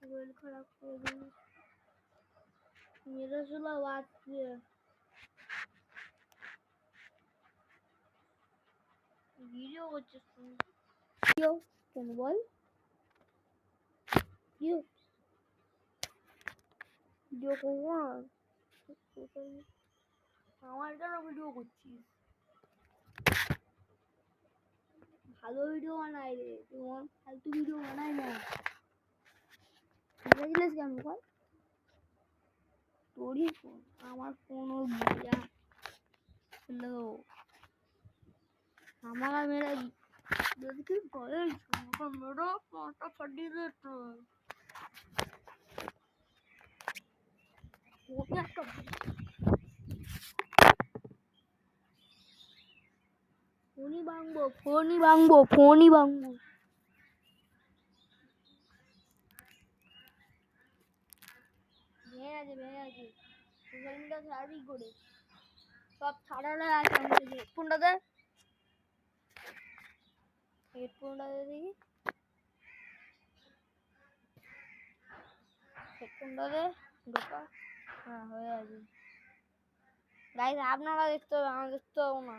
Mobile খারাপ করে দিই। মেরে চলা বাজছে। ভিডিও করছিস তুমি? ভিডিও কেন বল? ভিডিও করবো না। আমার কেন ভিডিও করছিস? ভালো ভিডিও বানাই রে, তোমার ফালতু ভিডিও বানাই না। বুঝেছিলিস কেন বল? তোরই ফোন, আমার ফোন ও গিয়া হ্যালো আমার মেরা যদি কি করে আমার মেরা পাটা ফাটিয়ে দিত। ওকে একটা ফোনই ভাঙবো, ফোনই ভাঙবো, ফোনই ভাঙবো। ভেঙে গেছে, ভেঙে গেছে। সোশ্যাল মিডিয়া ছাড়বি করে সব ছাড়ানো আছে আমাদের। হেডফোনটা দে, হেডফোনটা দে দেখি, হেডফোনটা দে ঢোকা। হ্যাঁ হয়ে গেছে। গাইস আপনারা দেখতে হবে, আমরা দেখতে পাবো না।